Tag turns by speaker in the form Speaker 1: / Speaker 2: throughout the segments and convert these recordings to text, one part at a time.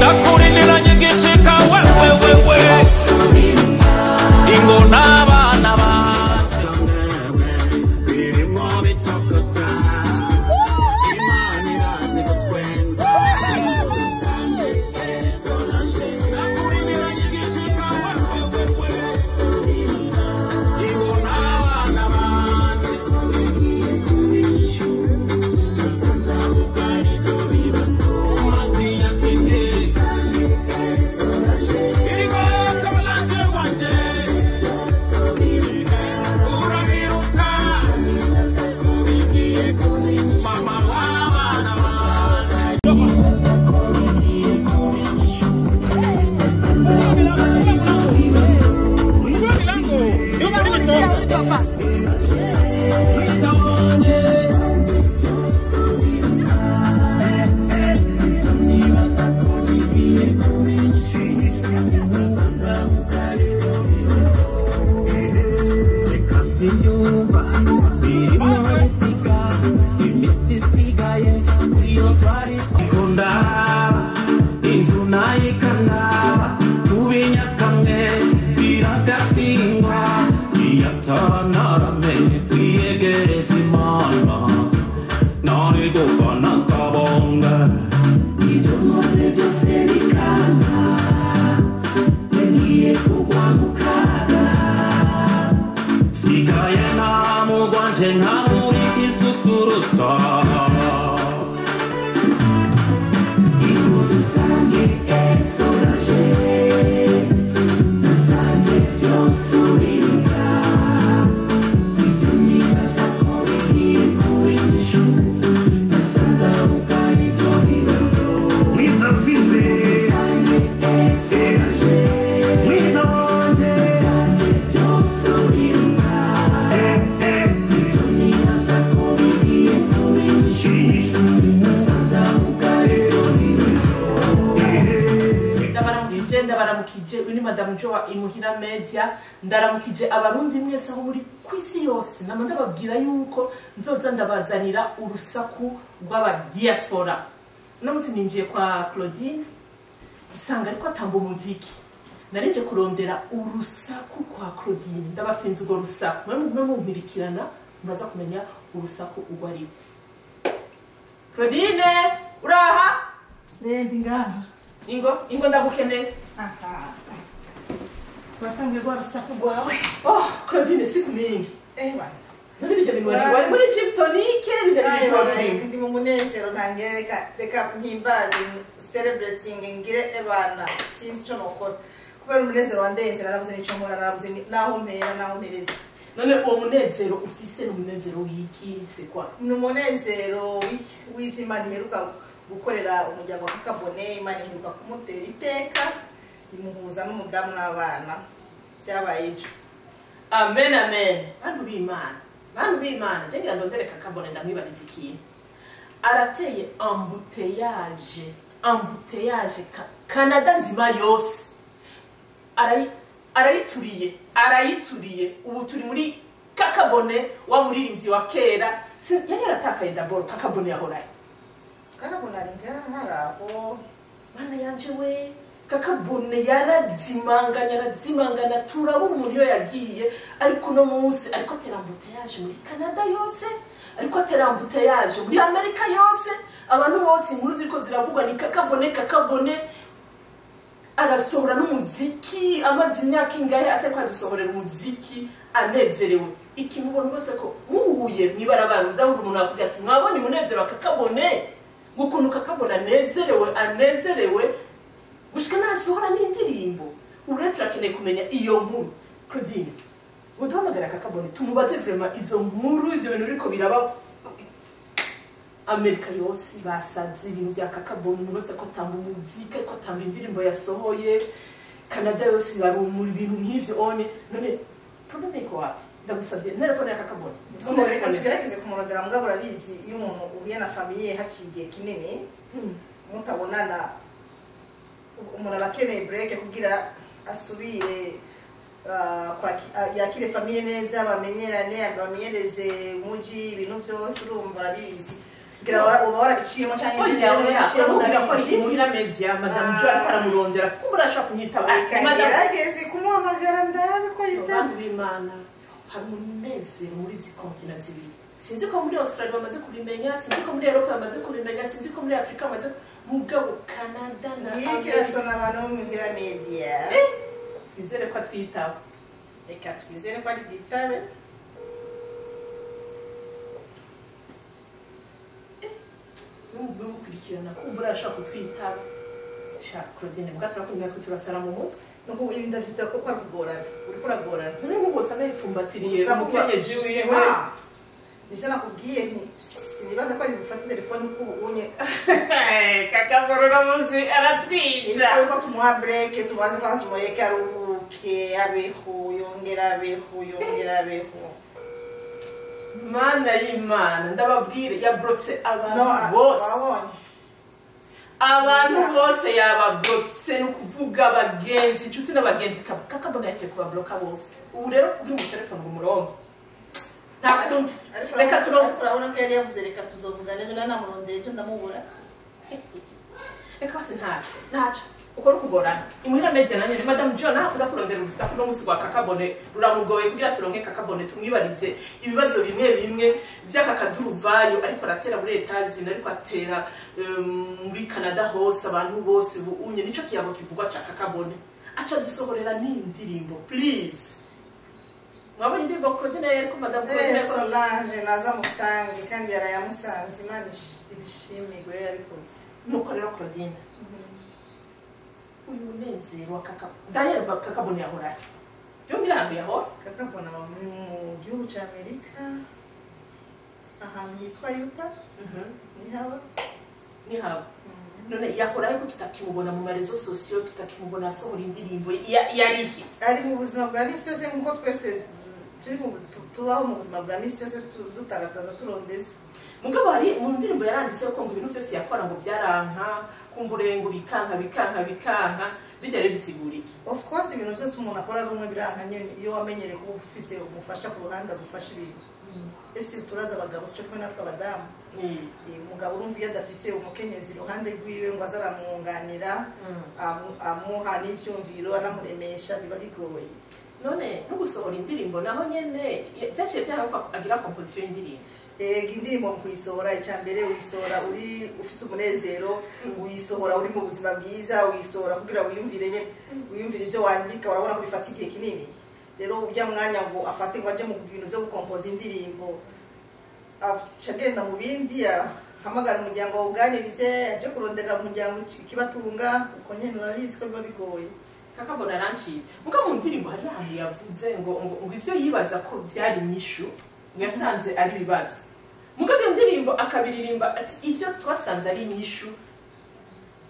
Speaker 1: ndakurindiranye igishika wewewewe ingo n'abana banje birimo bitokota Imana irazi gutwenza ndakurindiranye igishika wewewewe ingo n'abana banje
Speaker 2: Madame Joa Imuhira Media ndaramukije abarundi mwese aho muri kwisi yose namanda babwira yuko nzoza ndabazanira urusaku rw'aba diaspora namusi ninjiye kwa Claudine isanga ariko atamba umuziki narinje kurondera urusaku kwa Claudine ndabafinze urwo rusaku mwe mumpirikirana mbaza kumenya urusaku urwo ari Claudine uraha
Speaker 3: ngaha
Speaker 2: ingo ndagukeneye
Speaker 3: watangiye gwa rusaku rwawe
Speaker 2: Claudine siku mingi
Speaker 3: bana
Speaker 2: none bijya bintu wari muri gym tonique bijya
Speaker 3: ndi mu munezero ntangereka reka mpimbaze celebrating ngire ebana sinzi cyo nokora kubera umunezero wandenze narabuze nico nkora narabuze naho mpera naho mpereza
Speaker 2: none uwo munezero ufise n'umunezero wiki se kwa
Speaker 3: ni umunezero w'Imana iheruka gukorera umuryango wa Kakabone Imana iheruka kumutera iteka imuhuza n'umudamu n'abana byabaye ejo
Speaker 2: amen amen bantu b'Imana ngira ndondere Kakabone ndamwibariza ikintu arateye embouteillage Canada nzima yose arayituriye ubu turi muri Kakabone wa muririmbyi wa kera yari yaratakaye d'abord Kakabone yahoraye
Speaker 3: Kakabone ari ngaraho
Speaker 2: bana yanje we Kakabone yarazimangana turabura umuntu yo yagiye ariko no munsi ariko terambouteillage muri Canada yose ariko terambouteillage muri Amerika yose abantu bose inkuru ziko ziravugwa ni Kakabone arasohora n'umuziki amazi imyaka ingahe atakwa dusohorera umuziki anezerewe ikintu ubona bose ko muhuye mwibarabara uzamva umuntu akubwira ati mwabonye umunezero Kakabone gukuntu Kakabone anezerewe gushika nasohora n'indirimbo ure turakeneye kumenya iyo nkuru Claudine uduhamagara Kakabone tumubaze vraiment izo nkuru ivyo bintu biriko biraba Amerika yose basaze ibintu bya Kakabone bose ko tamba umuziki ko tamba indirimbo yasohoye Canada yose barumura ibintu nk'ivyo one none problème ko wapi ndagusabye telefone ya Kakabone
Speaker 3: reka tugerageze kumurondera mugabo urabizi iyo umuntu ubiye na famille haciye kinini mutabonana umuntu abakeneye break kugira asubire yakire famille neza bamenyerane bamenyereze muji ibintu byose urumva arabizi ngira uba warabiciyemo cyangwa
Speaker 2: oya
Speaker 3: warabiciyemo
Speaker 2: uramubwira ko ari
Speaker 3: ndabizi
Speaker 2: imuhira media madamu jo ariko aramurondera kuko urashobora kumwitaba
Speaker 3: gerageze kumuhamagara ndabe ko yitaba
Speaker 2: abantu b'Imana hari umunezero muri izi kontina zibiri sinzi ko muri Australia bamaze kubimenya sinzi ko muri Europe bamaze kubimenya sinzi ko muri Afrika bamaze mugabo Canada na
Speaker 3: yikirasona abantu bo muhira media
Speaker 2: twizere ko twitaba
Speaker 3: reka twizere ko ari bwitabe
Speaker 2: n'umugore umukurikirana kumva urashaka kutwitaba shaka Claudine mbwa turakunda natwe turasara mu mutwe
Speaker 3: nuko ibi ndabyita ko kwagorana uriko uragorana
Speaker 2: n'ubu bose anayipfumbatiriye umukenyeji wiwe
Speaker 3: nibyo nakubwiye nti sinibaza ko ari bufate telefone uko ubunye
Speaker 2: kakagorora muzi aratwija
Speaker 3: yuko tumuha break tumaze ko tumureke aruhuke abeho yongera abeho
Speaker 2: mana y'Imana ndababwire yabrotse abantu bose abantu bose yababrotse no kuvuga abagenzi inshuti n'abagenzi kakabona yake kubabloka bose ubu rero kuri mu telefone umurongo nta kundi reka
Speaker 3: urabona ko yari yavuze reka tuzovugane none namurondeye cyo ndamubura
Speaker 2: reka basi ntaca uko rukugorana imuhira media nanye madame John akunda kurondera urusaku no musi gwa kakabone ruramugoye kugira turonke kakabone tumwibarize ibibazo bimwe by'akakaduruvayo ariko aratera muri Etats-Unis ariko atera muri Canada hose abantu bose unye nico kiyabo kivugwa ca kakabone aca dusohorera n'indirimbo please mwabonye indirimbo Claudine ariko madame Claudine
Speaker 3: Solange naza musange kandi yarayamusanze Imana ibishimigwe yabikoze
Speaker 2: nuko rero Claudine uyu munezero wa Daniel kakabone yahora byo mirango yahora
Speaker 3: kakabona mu gihugu cya Amerika ahantu yitwa Utah ni haba none yahora ariko tutakimubona mu marezo sociaux tutakimubona asohora indirimbo yarihi ari mu buzima bwa misi yose nkuko twese tubaho mu buzima bwa misi yose dutagataza turondeze
Speaker 2: mugabo hari mu ndirimbo yaranditse ko ngo ibintu byose yakora ngo byaranka kumburengo bikanka bijya rero bisigura iki
Speaker 3: of course ibintu byose umuntu akora rumwe biranka nyene iyo wamenyere ko ufise umufasha ku ruhande agufasha ibintu ese turaza abagabo cyo kumwe natwe abadamu umugabo urumva iyo adafise umukenyezi iruhande rwiwe ngo azaramwunganira amuha n'ivyumviro anamuremesha biba bigoye
Speaker 2: none no gusohora indirimbo naho nyene cyaciye cyangwa agira composition y'indirimbo
Speaker 3: indirimbo kuyisohora icyambere uyisohora uri ufise umunezero uyisohora uri mu buzima bwiza uyisohora kugira wiyumvire ivyo wandika urabona ko bifata igihe kinini rero ujya mwanya ngo afate ngo aje mu bintu byo gukompoza indirimbo acagenda mu bindi hamagara umuryango wawuganirize aje kurondera umuryango ikibatunga uko nyene urabizi ko biba bigoye
Speaker 2: kakabona aranshira muga mu ndirimbo hari ahantu yavuze ngo ivyo yibaza ko byari inyishu yasanze ari bibazo mugabe ndirimbo akabiririmba ati ivyo twasanze ari inyishu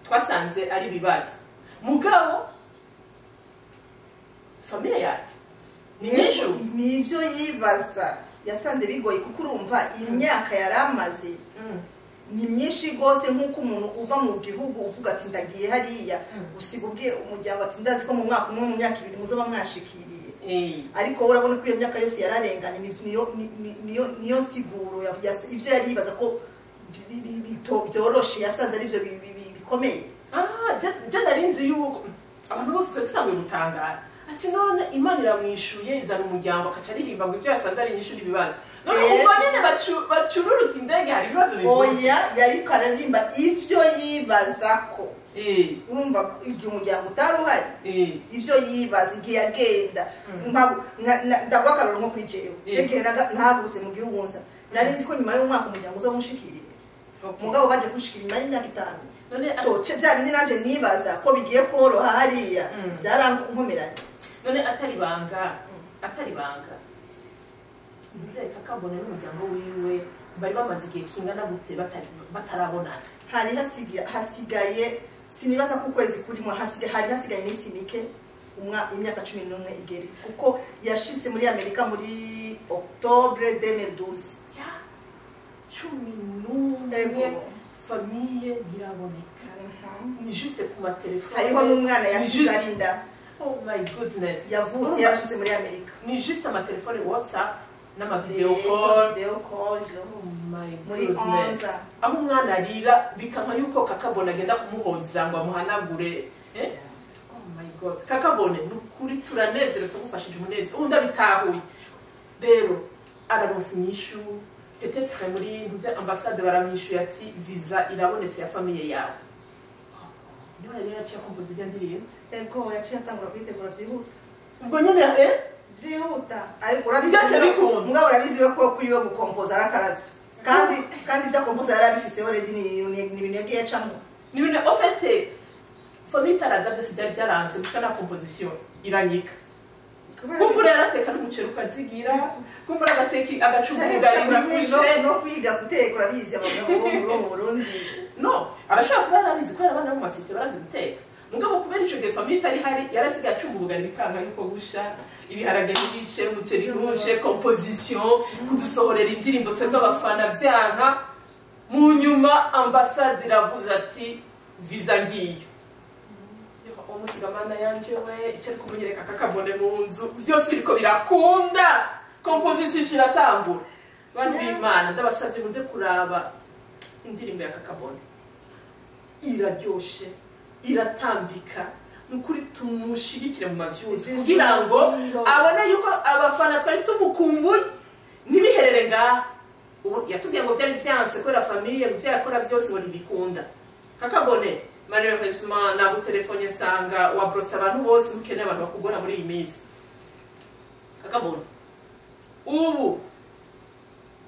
Speaker 2: twasanze ari bibazo mugabo familia yacu
Speaker 3: nivyo yibaza yasanze bigoye kuko urumva imyaka yaramaze ni myinshi gose nkuko umuntu uva mu gihugu uvuga ati ndagiye hariya usiga ubwiye umuryango ati ndazi ko mu mwaka umwe mu myaka ibiri muzoba mwashikiriye ariko urabona ko iyo myaka yose yararenganye niyo siguro ivyo yari yibaza ko byoroshe yasanze ari byo bikomeye
Speaker 2: je narinzi yuko abantu bose tusanzwe gutangara ati none Imana iramwishuye izana umuryango akaca aririmba ngo ivyo yasanze ari inyishu n'ibibazo none ubwo nyene bacururuka indege hari ibibazo bivuga
Speaker 3: oya yariko araririmba ivyo yibaza ko urumva igihe umuryango utari uhari ivyo yibaza igihe yagenda ndagwa akaroro nko kwijewe jegihe ntahagurutse mu gihugu nza narinzi ko nyuma y'umwaka umuryango uzomushikiriye mugabo baje kushikira nyuma y'imyaka 5 so bya bindi nanje nibaza ko bigiye koroha hariya byarankomeranye
Speaker 2: none atari banga nzere kakabone n'umuryango wiwe bari bamaze igihe kingana gute batarabonana
Speaker 3: hari hasigaye sinibaza ko ukwezi kurimo hari hasigaye iminsi mike imyaka 11 igere kuko yashitse muri Amerika muri Octobre 2012
Speaker 2: 11 famille ntiraboneka ni juste ku matelefone
Speaker 3: hariho n'umwana yasize arinda
Speaker 2: oh my goodness
Speaker 3: yavutse yashitse muri Amerika
Speaker 2: ni juste amatelefone WhatsApp n'ama video call
Speaker 3: oh my
Speaker 2: my
Speaker 3: muri
Speaker 2: goodness.
Speaker 3: 11
Speaker 2: aho umwana arira bikanka yuko kakabone agenda kumuhoza ngo amuhanagure oh my god kakabone nukuri turanezerwa tugufashije umunezero undi abitahuye rero araronse inyishu peut-être muri nze ambassade baramwishuye ati visa irabonetse ya famille yawe niyo yari yaciye akompoza ijya ndirimbo
Speaker 3: ego yaciye atangura kwitegura byihuta
Speaker 2: ubwo nyene
Speaker 3: byihuta ariko
Speaker 2: Byashe bikunda.
Speaker 3: mugabo urabizi ko kuri we gukompoza arakaravyo kandi ibyo akompoza yari abifise already ni ibintu yagiye acamo
Speaker 2: nibine en fait famille itaraza byose byari byaranze gushika na composition iranyika kumbura yarateka n'umuceri ukazigira kumbura agateki agacubura ibigushe
Speaker 3: no kwiga guteka urabizi abagabo bo mu Burundi
Speaker 2: no arashobora kuba yarabizi ko abana bo mu masite barazi guteka mugabo kubera ico gihe famille itari hari yarasigaye acumbuga ibikanga yuko gusha ibiharage n'ibice umuceri gushe composition kudusohorera indirimbo twebwe abafana vyanka mu nyuma ambassade iravuze ati visa ngiyo umusigamana yanje we icyo kumunyereka kakabone mu nzu byose biriko birakunda composition iratangura bantu b'Imana ndabasavye muze kuraba indirimbo ya kakabone iraryoshe iratambika nukuri tumushigikire mu mavyuzi kugira ngo abone yuko abafana twari tumukumbuye nibiherere ngaha yatubwiye ngo byari byanse kubera famille ngo byakora byose ngo ntibikunda kakabone malheureusement nabo telefone nsanga wabrotsa abantu bose ukeneye abantu bakugora muri iyi minsi kakabone ubu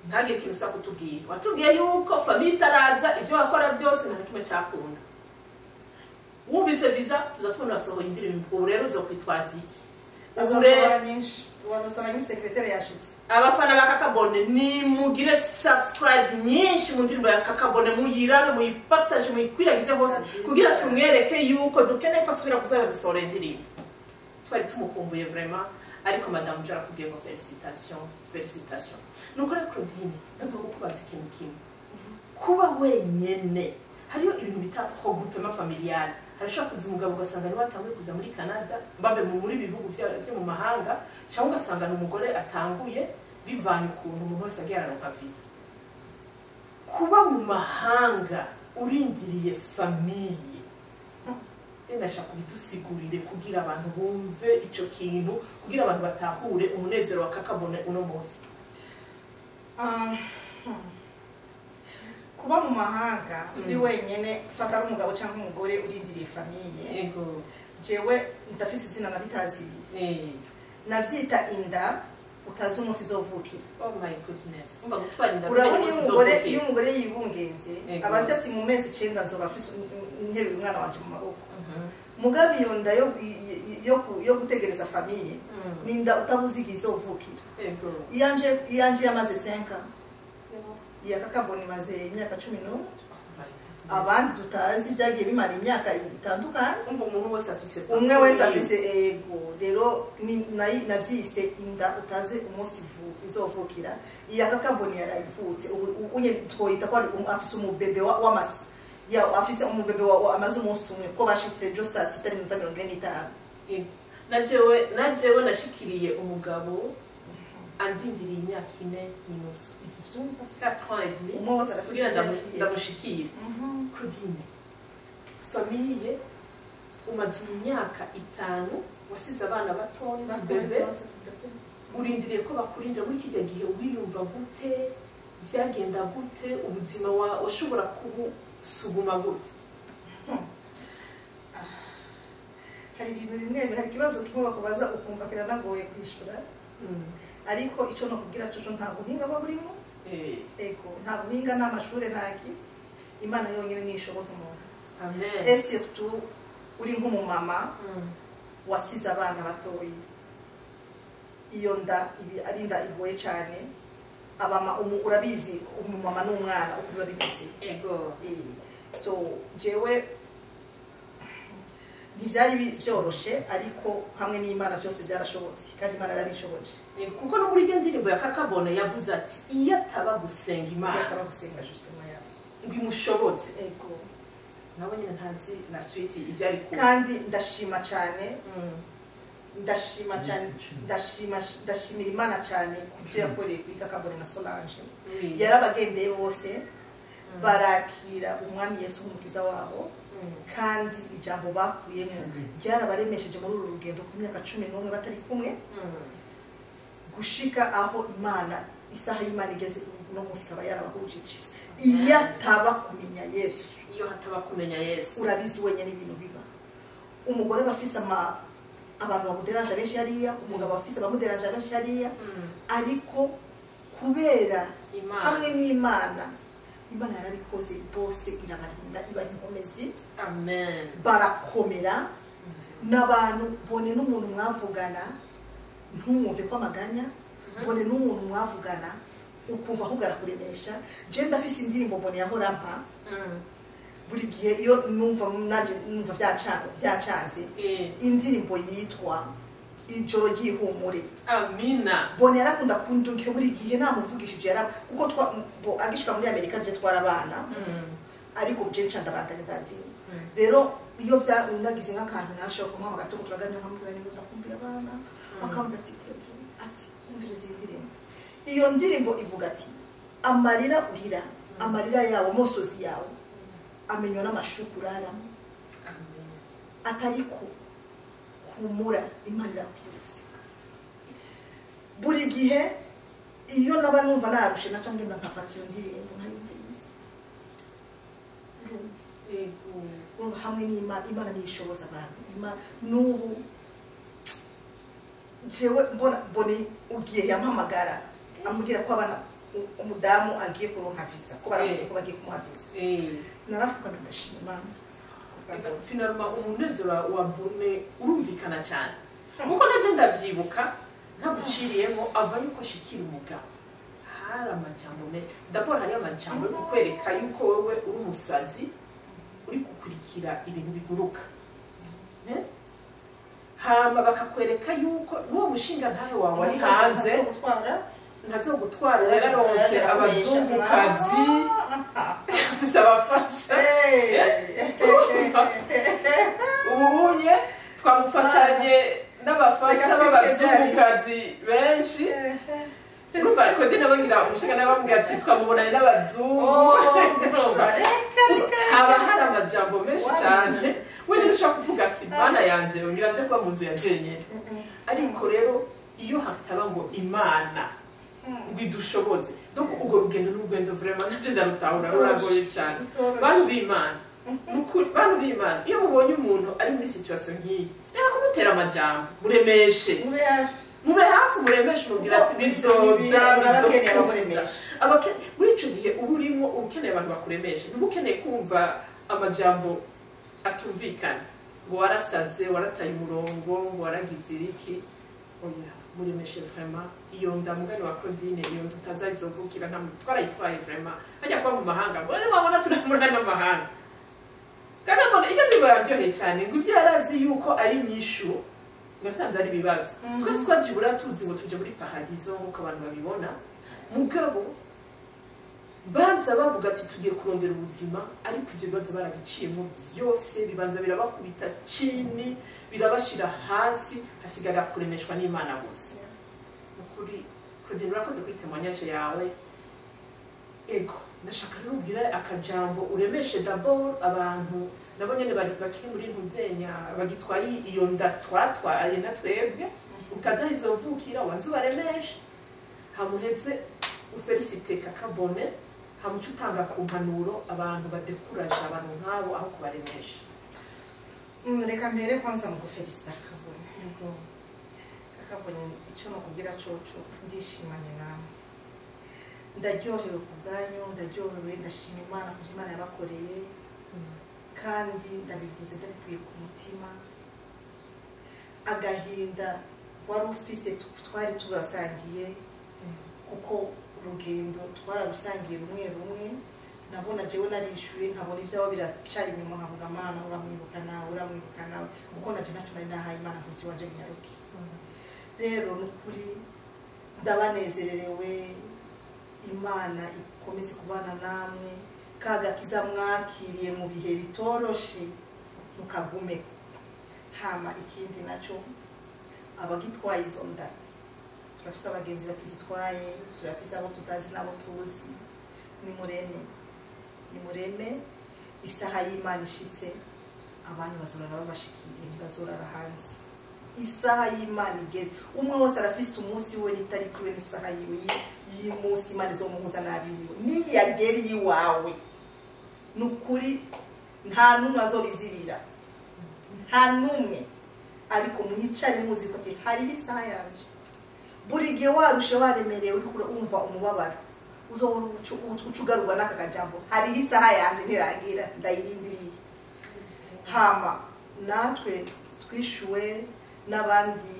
Speaker 2: ntagire ikintu usa kutubwira watubwiye yuko famille itaraza ibyo wakora byose nta kimwe cyakunda wumvise visa tuzatubona wasohoye indirimbo ubu rero uzokwitwaza iki
Speaker 3: azosohora nyinshi wazosohora nyinshi secretary yashitse
Speaker 2: abafana ba kakabone ni mugire subscribe nyinshi mu ndirimbo ya kakabone muyirabe muyipartage muyikwiragize hose kugira tumwereke yuko dukeneye ko asubira kuzajya dusohora indirimbo twari tumukumbuye vraiment ariko madame jara kubwiye ngo felicitation nuko rero Claudine ndumva kubaza ikintu kimwe kuba wenyene hariyo ibintu bita regroupement familial harashaka kuza umugabo ugasanga ni watanguye kuza muri Canada mbabe muri bihugu byo mu mahanga cyangwa ugasanga ni umugore atanguye bivanye ukuntu umuntu wese agiye araronka visa kuba mu mahanga urindiriye famille ndashaka kubidusigurire kugira abantu bumve ico kintu kugira abantu batahure umunezero wa kakabone uno munsi
Speaker 3: kuba mu mahanga uri wenyene usanga ari umugabo cyangwa umugore urindiriye famille
Speaker 2: yego
Speaker 3: jewe ndafise izina nabitazi navyita inda utazi umunsi izovukira
Speaker 2: oh my goodness umva gutwara inda
Speaker 3: urabona iyo umugore yibungenze abazi ati mu mezi 9 nzoba afise intebe umwana wanje mu maboko mugabe iyo nda yo gutegereza famille ninda utabuzi izovukira
Speaker 2: yego
Speaker 3: iyanje yamaze 5 ya kakabone maze imyaka 10 abandi tutazi byagiye bimara imyaka itandukanye
Speaker 2: umuntu wese afise
Speaker 3: umwe wese afise ego rero navyise inda utazi umunsi izovukira iya kakabone yarayivutse unye twoyita ko afise umubebe w'amasi ya afise umubebe wa amaze umunsi umwe ko bashitse jo saa 6:45
Speaker 2: najewe nashikiriye umugabo andindiriye imyaka 4 minusu 4 ans et demi
Speaker 3: umwe wose arafise
Speaker 2: ndamushikira Claudine famille umaze imyaka 5 wasize abana batoya bebe urindiriye ko bakurinda muri kijya gihe wiyumva gute byagenda gute ubuzima washobora kubusuguma gute
Speaker 3: hari ibintu bimwe hari ikibazo kimwe bakubaza ukumva kiranagoye kwishura ariko ico no kugira cyo nta guhinga baburimo ego nta guhinga n'amashure naki imana yonyine nishoboza umuntu
Speaker 2: amen
Speaker 3: et surtout uri nk'umumama wasize abana batoyi iyo nda ari nda igoye cyane abama urabizi umumama n'umwana uko biba bimeze
Speaker 2: ego
Speaker 3: so jewe ntivyari byoroshe ariko hamwe n'Imana byose byarashobotse kandi Imana yarabishoboje
Speaker 2: kuko no muri ndirimbo ya kakabone yavuze ati iyo ataba gusenga Imana
Speaker 3: ataba gusenga justement ya
Speaker 2: ngo imushobotse
Speaker 3: ego
Speaker 2: nabo nyine ntazi na suite ibyari ku
Speaker 3: kandi ndashima cyane ndashima cyane ndashimira Imana cyane kubyo yakoreye kuri Kakabone na Solange yarabagendeye bose barakira umwami Yesu umukiza wabo kandi ijambo bakuyemo ryarabaremesheje muri uru rugendo ku myaka 11 batari kumwe gushika aho Imana isaha y'Imana igeze no munsi kaba yarabahujije iyo ataba kumenya Yesu urabizi wenyine ibintu biba umugore bafise abantu bamuderanje benshi hariya umugabo bafise bamuderanje benshi hariya ariko kubera hamwe n'Imana yarabikoze bose irabarinda ibaha inkomezi
Speaker 2: amen
Speaker 3: barakomera n'abantu bone n'umuntu mwavugana ntumwumve ko amaganya bone n'umuntu mwavugana ukumva ahubwo arakuremesha je ndafise indirimbo mbone yahora mpa buri gihe iyo numva byacanze indirimbo yitwa ijoro ry'ihumure
Speaker 2: amina
Speaker 3: bone yarakunda kundungika buri gihe namuvugishije kuko agishika muri Amerika je twarabana ariko je ncandabandanya ndazi rero iyo nagize nk'akantu nashoka kumuha gato turaganya nkamubwira ngo ndakumbira abana akambwira ati umviriza indirimbo iyo ndirimbo ivuga ati amarira urira amarira yawe mosozi yawe amenywa n'amashuka uraramo atariko humura Imana irakwibutse buri gihe iyo naba numva narushe naca ngenda nkafata iyo ndirimbo nkayumviriza hamwe n'Imana niyishoboza abantu n'ubu jewe mbone ugiye yampamagara amubwira ko abana umudamu agiye kuronka visa ko baramubwiye ko bagiye kumuha visa narafuka ndashima Imana
Speaker 2: finalma umunezero wa Bone urumvikana cyane kuko naje ndavyibuka ntabuciriyemo ava yuko shikira umugabo hari amajambo menshi d'abord hari amajambo yo kukwereka yuko wewe uri umusazi uri gukurikira ibintu biguruka hama bakakwereka yuko n'uwo mushinga ntahe wawe ari hanze ntazogutwara yararonse abazungukazi afise abafasha ubunye twamufatanye n'abafasha b'abazungukazi benshi urumva ariko dina bagira umushinga n'abambwira ati twamubonanye n'abazungu haba hari amajambo menshi cyane wenda ushaka kuvuga ati Mana yanje ngira nje kuba mu nzu ya jenyine ariko rero iyo hataba ngo Imana ngwidushoboze donc ugo rugendo n'urugendo vraiment nabyo ndarutahura ruragoye cyane bantu b'Imana bantu b'Imana iyo mubonye umuntu ari muri situation nk'iyi reka kumutera amajambo muremeshe mube hafi muremeshe mubwira ati bizoza muri ico gihe uba urimo ukeneye abantu bakuremeshe ntukeneye kumva amajambo atumvikana ngo warasaze warataye umurongo ngo waragize iriki oya muremeshe vraiment iyo ndamugani wa Claudine iyo tutazayizovukira nta twarayitwaye vraiment hajya kwa mu mahanga bone babona turamura n'amahanga kaga mbona iyo ndibararyohe cyane ngo ivyo yarazi yuko ari nyishu ngasanze ari bibazo twese twajibura tuzi ngo tuje muri paradiso nk'uko abantu babibona mugabo banza bavuga ati tugiye kurondera ubuzima ariko ivyo bibazo barabiciyemo byose bibanza birabakubita chini birabashira hasi hasigara kuremeshwa n'Imana gusa ukuri Claudine urakoze kuri témoignage yawe ego ndashaka nubwira akajambo uremeshe d'abord abantu nabo nyene bari bakiri muri ntuzenya bagitwaye iyo ndatwatwaye natwebwe utaza izovukira wanzu baremeshe hamuheze ufelicite Kakabone hamucu utanga ku mpanuro abantu badekuraje abantu nk'abo aho kubaremesha
Speaker 3: reka mbere kwanza mu gufelicita Kakabone icyo nakubwira coco ndishimanye nawe ndaryohewe ku bwanyu ndaryohewe ndashima Imana kuko Imana yabakoreye kandi ndabivuze ndabikuye ku mutima agahinda wari ufise twari tugasangiye kuko urugendo twararusangiye rumwe rumwe nabona jewe narishuye nkabona ivyabo biracari inyuma nkavuga Mana uramwibuka nawe kuko naje naco nari nahaye Imana kuzi wanje nyaruki rero nukuri ndabanezererewe Imana ikomeze kubana namwe kagakiza mwakiriye mu bihe bitoroshe mukagume hama ikindi naco abagitwaye izo nda turafise abagenzi bakizitwaye turafise abo tutazi n'abo tuzi nimureme isaha y'Imana ishitse abantu bazorara babashikiriye ntibazorara hanze isaha y'Imana igeze umwe wose arafise umunsi we n'itariki we n'isaha yiwe y'umunsi Imana izomuhuza n'abiwe niyagera iwawe nukuri nta numwe azobizibira nta numwe ariko mwicare muzi ko ati hari isaha yanje buri gihe warushe waremerewe uri umva umubabaro uzobona ucugarurwa n'aka kajambo hari isaha yanje ntirangira ndayirindiriye hama natwe twishuwe n'abandi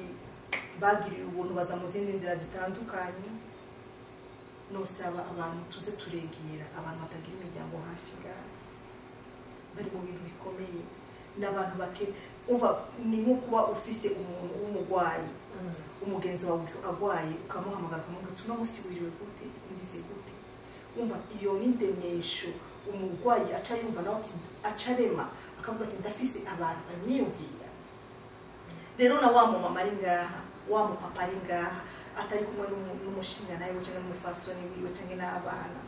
Speaker 3: bagiriye ubuntu baza mu zindi nzira zitandukanye nosaba abantu tuze turegera abantu batagira imiryango hafi gahe bari mu bintu bikomeye n'abantu bake umva ni nko kuba ufise umuntu w'umugwayi umugenzi wawe agwaye ukamuhamagara ukamubwira tuno musiburiwe gute umeze gute umva iyo n'indemesho umugwayi aca yumva nawe ati acarema akavuga ati ndafise abantu banyiyumvira rero na wa mama ari ngaha wa mupapa ari ngaha atari kumwe n'umushinga nawe cyangwa n'umufasoni wiwe cyangwa n'abana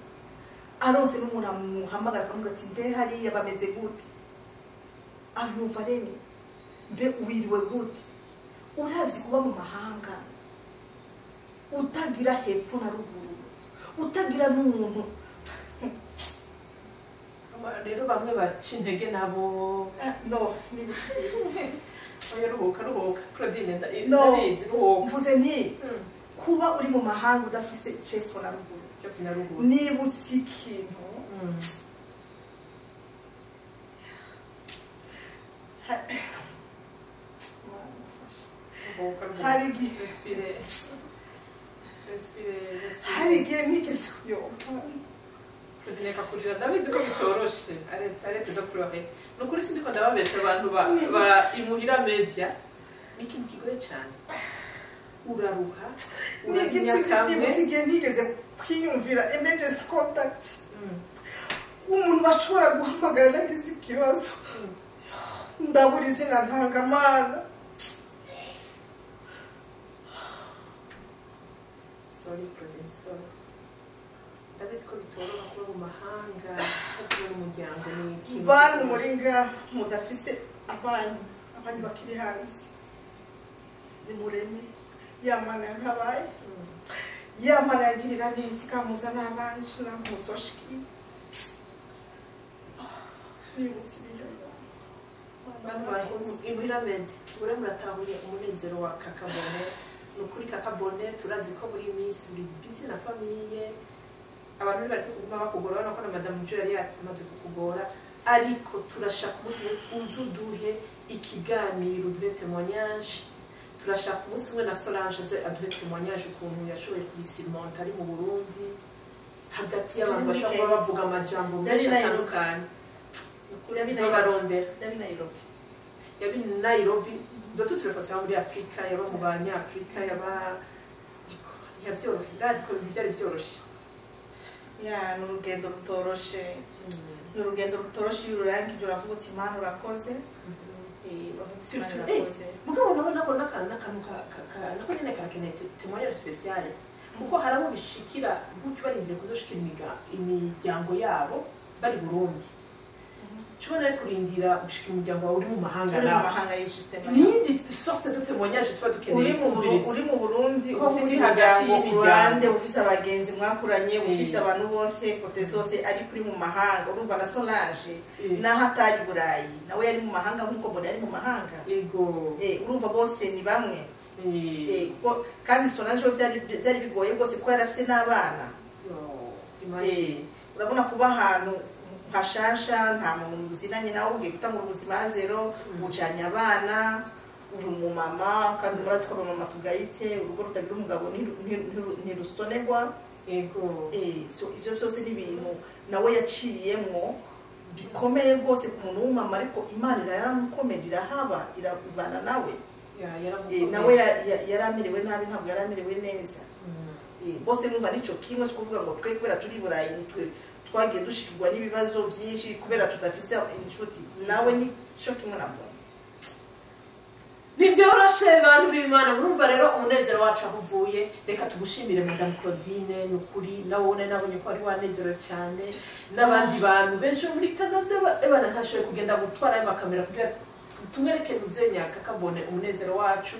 Speaker 3: arose n'umuntu amuhamagara akamubwira ati mbe hariya bameze gute ayumva rene mbe wiriwe gute urazi kuba mu mahanga utagira hepfo na ruguru utagira n'umuntu
Speaker 2: rero bamwe baca intege nabo
Speaker 3: no
Speaker 2: oya ruhuka Claudine ndabizi ruhuka
Speaker 3: mvuze nti kuba uri mu mahanga udafise hepfo na ruguru nibutse ikintu hari igihe nigeze kuyoba
Speaker 2: Ndeka kurira ndabizi ko bitoroshe arete do pleurer nukuri sindiko ndababesha abantu ba imuhira media n'ikintu kigoye cyane uraruha
Speaker 3: nigeze nigeze kwiyumvira emergency contact umuntu bashobora guhamagara nagize ikibazo ndabura izina ntangamana
Speaker 2: sorry Claudine sorry ndabizi ko bitoroha kuba mu mahanga kuba mu muryango ni
Speaker 3: bantu muri ngaha mudafise abanyu bakiri hanze nimureme yamana ntabaye yamana yagirira neza ikamuza n'abanje namusoshiki nibutse ibyo
Speaker 2: imuhira media ure muratahuye umunezero wa kakabone nukuri kakabone turazi ko buri minsi uri busy na famille abantu bari kuguma bakugora bana ko na madame Jo yari yamaze kukugora ariko turashaka umunsi uzuduhe ikiganiro duhe témoignage turashaka umunsi umwe na Solange ze aduhe témoignage ukuntu yashoboye kubisimonta ari mu Burundi hagati y'abantu bashaka kuba bavuga amajambo menshi atandukanye yabi Nairobi de toute façon muri Afrika yaba mu Banyafrika yaba yavyoroshye ndazi ko byari byoroshye
Speaker 3: ya n'urugendo rutoroshe n'urugendo rutoroshe y'ururangije uravuga uti Imana urakoze
Speaker 2: mugabo nabona n'akantu nako nyine karakeneye témoignage spéciale kuko harabo bishikira gutyo barindiriye kuzoshikira imiryango yabo bari Burundi Chubona ari kurindira gushika umuryango wawe uri mu mahanga nawe nindi sorte de témoignage tuba dukeneye
Speaker 3: uri mu Burundi ufise umuryango kurande ufise abagenzi mwakuranye ufise abantu bose kote zose ari kuri mu mahanga urumva na Solange naho atari Burayi nawe yari mu mahanga nkuko mbona yari mu mahanga
Speaker 2: yego
Speaker 3: urumva bose ni bamwe kandi Solange byari bigoye rwose ko yarafise n'abana urabona kuba ahantu hashasha nta muntu uzinanye nawe ugiye gutanga ubuzima zero ujanye abana uri umumama kandi murazi ko abamama tugayitse urugo rutagira umugabo ntirusonerwa
Speaker 2: yego
Speaker 3: so ibyo byose ni ibintu nawe yaciyemwo bikomeye rwose ku muntu w'umumama ariko Imana yaramukomeje irahaba irabana nawe nawe yaramerewe nabi ntabwo yaramerewe neza bose numva nico kimwe cyo kuvuga ngo twe kubera turi Burayi nitwe twagiye dushikirwa n'ibibazo byinshi kubera tudafise inshuti nawe ni cyo kimwe nabwo
Speaker 2: ntivyoroshe bantu b'Imana murumva rero umunezero wacu aho uvuye reka tugushimire Madame Claudine nukuri nawone nabonye ko ari wanezero cyane n'abandi bantu benshi muri Canada ebana ntashoboye kugenda gutwara ayo makamera kugira tumwereke muzenyaka kabone umunezero wacu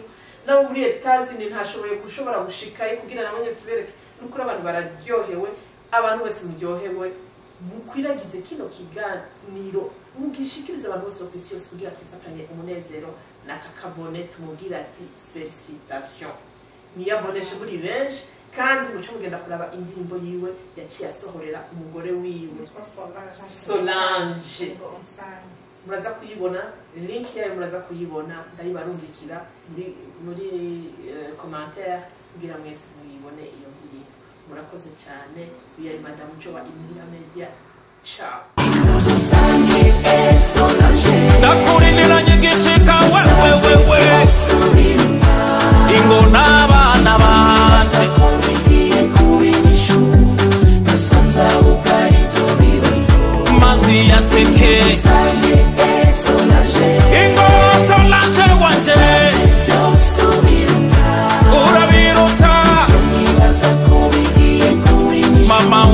Speaker 2: nabo muri Etazini ntashoboye gushobora gushikaye kugira nabonye tubereke nukuri abantu bararyohewe abantu bose muryohewe mukwiragize kino kiganiro mugishikiriza abantu bose officios kugira twifatanye umunezero nakakabone tumubwira ati félicitations niyaboneshe muri benshi kandi muco mugenda kuraba indirimbo yiwe yaciye asohorera umugore wiwe Solange muraza kuyibona link yayo muraza kuyibona ndayibarungikira muri commentaire kugira mwese muyibone iyo ndirimbo murakoze cyane uyu Madame Joa Imira Media ciao
Speaker 1: ndakurinira nyigishika wewe ingo n'abana banje mazi yateke ingo Solange wanje urabiruta mama